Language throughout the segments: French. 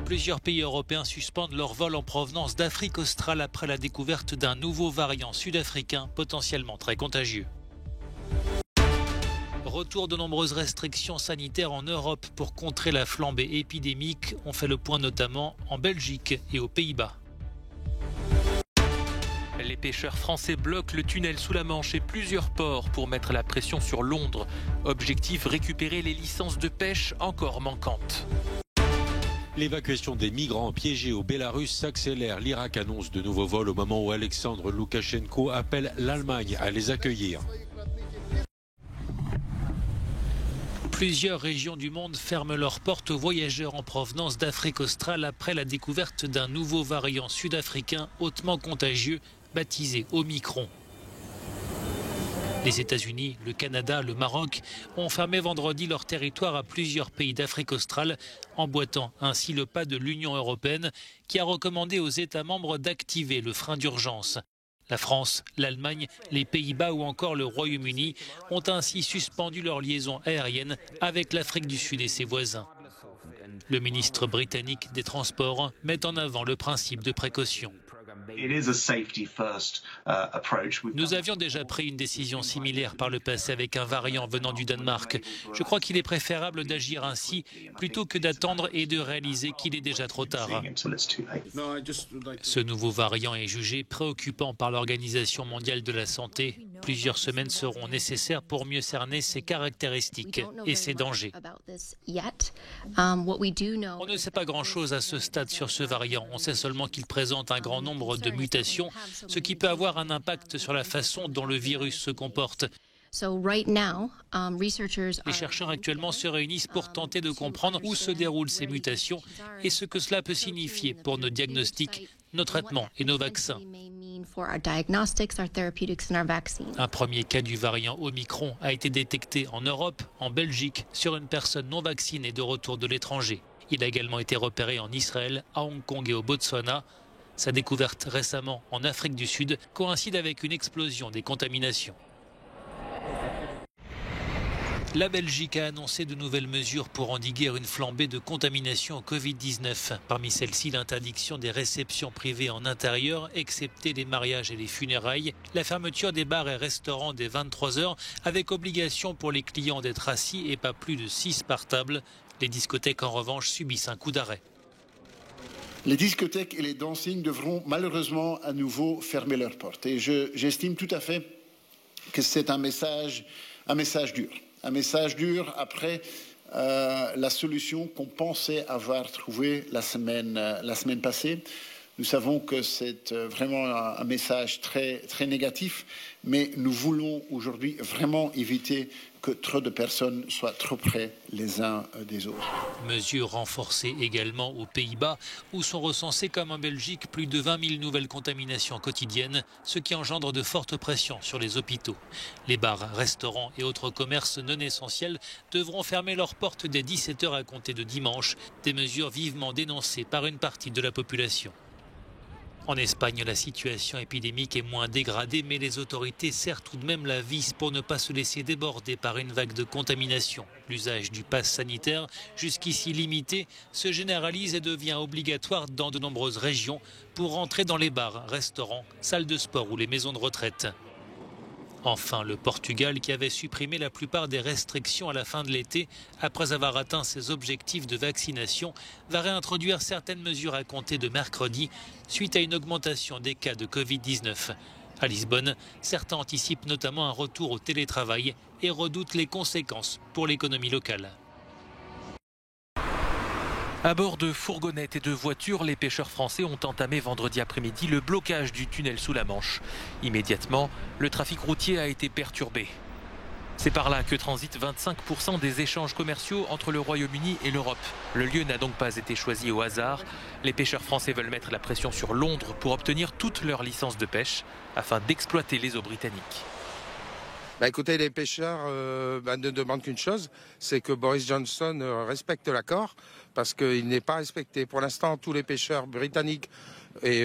Plusieurs pays européens suspendent leurs vols en provenance d'Afrique australe après la découverte d'un nouveau variant sud-africain potentiellement très contagieux. Retour de nombreuses restrictions sanitaires en Europe pour contrer la flambée épidémique. On fait le point notamment en Belgique et aux Pays-Bas. Les pêcheurs français bloquent le tunnel sous la Manche et plusieurs ports pour mettre la pression sur Londres. Objectif, récupérer les licences de pêche encore manquantes. L'évacuation des migrants piégés au Bélarus s'accélère. L'Irak annonce de nouveaux vols au moment où Alexandre Loukachenko appelle l'Allemagne à les accueillir. Plusieurs régions du monde ferment leurs portes aux voyageurs en provenance d'Afrique australe après la découverte d'un nouveau variant sud-africain hautement contagieux baptisé Omicron. Les États-Unis, le Canada, le Maroc ont fermé vendredi leur territoire à plusieurs pays d'Afrique australe, emboîtant ainsi le pas de l'Union européenne qui a recommandé aux États membres d'activer le frein d'urgence. La France, l'Allemagne, les Pays-Bas ou encore le Royaume-Uni ont ainsi suspendu leurs liaisons aériennes avec l'Afrique du Sud et ses voisins. Le ministre britannique des Transports met en avant le principe de précaution. Nous avions déjà pris une décision similaire par le passé avec un variant venant du Danemark. Je crois qu'il est préférable d'agir ainsi plutôt que d'attendre et de réaliser qu'il est déjà trop tard. Ce nouveau variant est jugé préoccupant par l'Organisation mondiale de la santé. Plusieurs semaines seront nécessaires pour mieux cerner ses caractéristiques et ses dangers. On ne sait pas grand-chose à ce stade sur ce variant. On sait seulement qu'il présente un grand nombre de mutations, ce qui peut avoir un impact sur la façon dont le virus se comporte. Les chercheurs actuellement se réunissent pour tenter de comprendre où se déroulent ces mutations et ce que cela peut signifier pour nos diagnostics, nos traitements et nos vaccins. Un premier cas du variant Omicron a été détecté en Europe, en Belgique, sur une personne non vaccinée de retour de l'étranger. Il a également été repéré en Israël, à Hong Kong et au Botswana. Sa découverte récemment en Afrique du Sud coïncide avec une explosion des contaminations. La Belgique a annoncé de nouvelles mesures pour endiguer une flambée de contamination au Covid-19. Parmi celles-ci, l'interdiction des réceptions privées en intérieur, excepté les mariages et les funérailles, la fermeture des bars et restaurants dès 23 h avec obligation pour les clients d'être assis et pas plus de 6 par table. Les discothèques, en revanche, subissent un coup d'arrêt. Les discothèques et les dancing devront malheureusement à nouveau fermer leurs portes. Et j'estime tout à fait que c'est un message dur. Un message dur après la solution qu'on pensait avoir trouvée la semaine passée. Nous savons que c'est vraiment un message très, très négatif, mais nous voulons aujourd'hui vraiment éviter que trop de personnes soient trop près les uns des autres. Mesure renforcée également aux Pays-Bas, où sont recensées comme en Belgique plus de 20 000 nouvelles contaminations quotidiennes, ce qui engendre de fortes pressions sur les hôpitaux. Les bars, restaurants et autres commerces non essentiels devront fermer leurs portes dès 17 h à compter de dimanche, des mesures vivement dénoncées par une partie de la population. En Espagne, la situation épidémique est moins dégradée, mais les autorités serrent tout de même la vis pour ne pas se laisser déborder par une vague de contamination. L'usage du pass sanitaire, jusqu'ici limité, se généralise et devient obligatoire dans de nombreuses régions pour rentrer dans les bars, restaurants, salles de sport ou les maisons de retraite. Enfin, le Portugal, qui avait supprimé la plupart des restrictions à la fin de l'été, après avoir atteint ses objectifs de vaccination, va réintroduire certaines mesures à compter de mercredi, suite à une augmentation des cas de Covid-19. À Lisbonne, certains anticipent notamment un retour au télétravail et redoutent les conséquences pour l'économie locale. À bord de fourgonnettes et de voitures, les pêcheurs français ont entamé vendredi après-midi le blocage du tunnel sous la Manche. Immédiatement, le trafic routier a été perturbé. C'est par là que transitent 25% des échanges commerciaux entre le Royaume-Uni et l'Europe. Le lieu n'a donc pas été choisi au hasard. Les pêcheurs français veulent mettre la pression sur Londres pour obtenir toutes leurs licences de pêche afin d'exploiter les eaux britanniques. Écoutez, les pêcheurs ne demandent qu'une chose, c'est que Boris Johnson respecte l'accord, parce qu'il n'est pas respecté. Pour l'instant, tous les pêcheurs britanniques et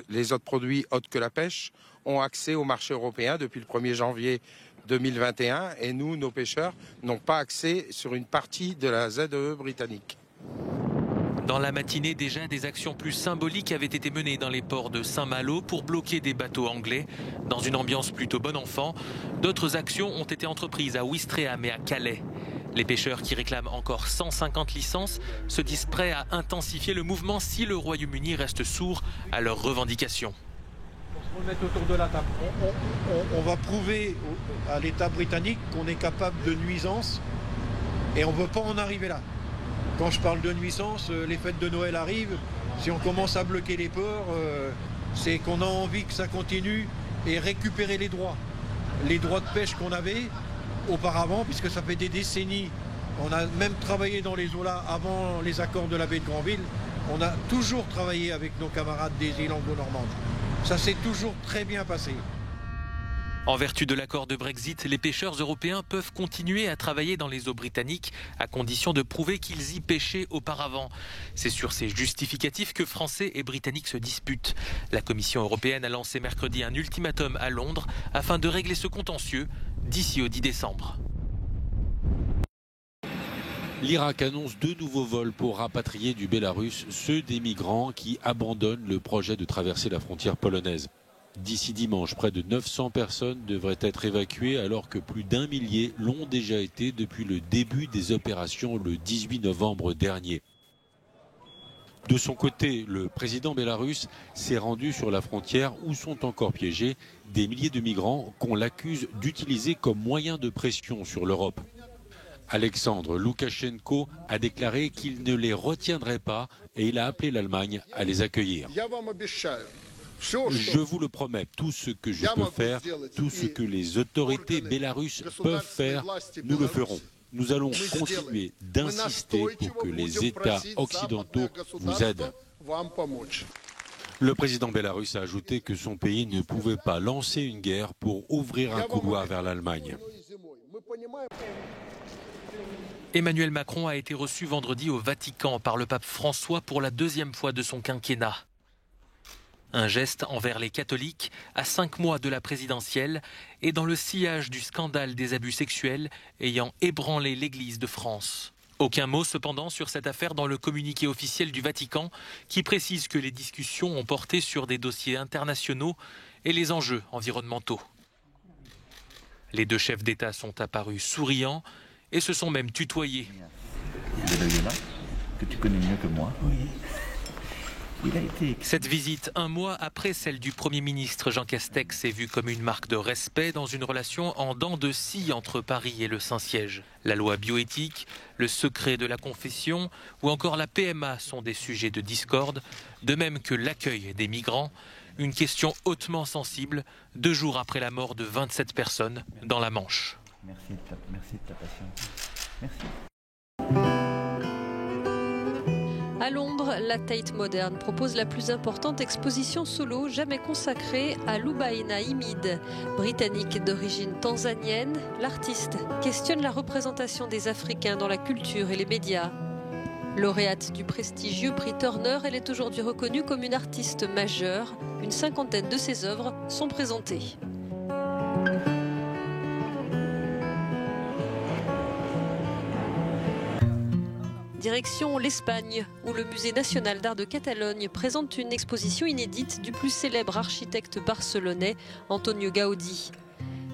les autres produits autres que la pêche ont accès au marché européen depuis le 1er janvier 2021, et nous, nos pêcheurs, n'ont pas accès sur une partie de la ZEE britannique. Dans la matinée, déjà, des actions plus symboliques avaient été menées dans les ports de Saint-Malo pour bloquer des bateaux anglais. Dans une ambiance plutôt bon enfant, d'autres actions ont été entreprises à Ouistreham et à Calais. Les pêcheurs qui réclament encore 150 licences se disent prêts à intensifier le mouvement si le Royaume-Uni reste sourd à leurs revendications. On va mettre autour de la table. On va prouver à l'État britannique qu'on est capable de nuisance et on ne veut pas en arriver là. Quand je parle de nuisance, les fêtes de Noël arrivent. Si on commence à bloquer les ports, c'est qu'on a envie que ça continue et récupérer les droits. Les droits de pêche qu'on avait auparavant, puisque ça fait des décennies. On a même travaillé dans les eaux là avant les accords de la baie de Granville. On a toujours travaillé avec nos camarades des îles anglo-normandes. Ça s'est toujours très bien passé. En vertu de l'accord de Brexit, les pêcheurs européens peuvent continuer à travailler dans les eaux britanniques à condition de prouver qu'ils y pêchaient auparavant. C'est sur ces justificatifs que Français et Britanniques se disputent. La Commission européenne a lancé mercredi un ultimatum à Londres afin de régler ce contentieux d'ici au 10 décembre. L'Irak annonce 2 nouveaux vols pour rapatrier du Bélarus ceux des migrants qui abandonnent le projet de traverser la frontière polonaise. D'ici dimanche, près de 900 personnes devraient être évacuées alors que plus d'1 millier l'ont déjà été depuis le début des opérations le 18 novembre dernier. De son côté, le président bélarusse s'est rendu sur la frontière où sont encore piégés des milliers de migrants qu'on l'accuse d'utiliser comme moyen de pression sur l'Europe. Alexandre Loukachenko a déclaré qu'il ne les retiendrait pas et il a appelé l'Allemagne à les accueillir. Je vous le promets, tout ce que je peux faire, tout ce que les autorités bélarusses peuvent faire, nous le ferons. Nous allons continuer d'insister pour que les États occidentaux vous aident. Le président bélarusse a ajouté que son pays ne pouvait pas lancer une guerre pour ouvrir un couloir vers l'Allemagne. Emmanuel Macron a été reçu vendredi au Vatican par le pape François pour la 2e fois de son quinquennat. Un geste envers les catholiques à 5 mois de la présidentielle et dans le sillage du scandale des abus sexuels ayant ébranlé l'Église de France. Aucun mot cependant sur cette affaire dans le communiqué officiel du Vatican qui précise que les discussions ont porté sur des dossiers internationaux et les enjeux environnementaux. Les 2 chefs d'État sont apparus souriants et se sont même tutoyés. Que tu connais mieux que moi. Oui. Cette visite, 1 mois après celle du Premier ministre Jean Castex, est vue comme une marque de respect dans une relation en dents de scie entre Paris et le Saint-Siège. La loi bioéthique, le secret de la confession ou encore la PMA sont des sujets de discorde, de même que l'accueil des migrants, une question hautement sensible 2 jours après la mort de 27 personnes dans la Manche. Merci de ta patience. Merci. À Londres, la Tate Modern propose la plus importante exposition solo jamais consacrée à Lubaina Himid. Britannique d'origine tanzanienne, l'artiste questionne la représentation des Africains dans la culture et les médias. Lauréate du prestigieux prix Turner, elle est aujourd'hui reconnue comme une artiste majeure. Une 50aine de ses œuvres sont présentées. Direction l'Espagne, où le Musée national d'art de Catalogne présente une exposition inédite du plus célèbre architecte barcelonais, Antonio Gaudí.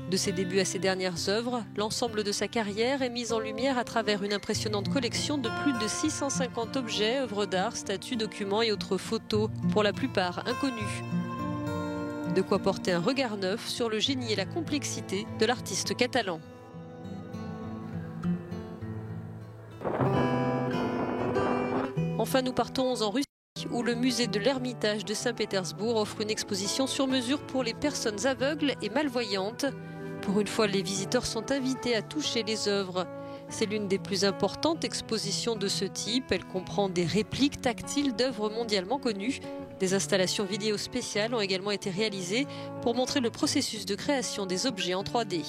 De ses débuts à ses dernières œuvres, l'ensemble de sa carrière est mis en lumière à travers une impressionnante collection de plus de 650 objets, œuvres d'art, statues, documents et autres photos, pour la plupart inconnus. De quoi porter un regard neuf sur le génie et la complexité de l'artiste catalan. Enfin, nous partons en Russie, où le musée de l'Ermitage de Saint-Pétersbourg offre une exposition sur mesure pour les personnes aveugles et malvoyantes. Pour une fois, les visiteurs sont invités à toucher les œuvres. C'est l'une des plus importantes expositions de ce type. Elle comprend des répliques tactiles d'œuvres mondialement connues. Des installations vidéo spéciales ont également été réalisées pour montrer le processus de création des objets en 3D.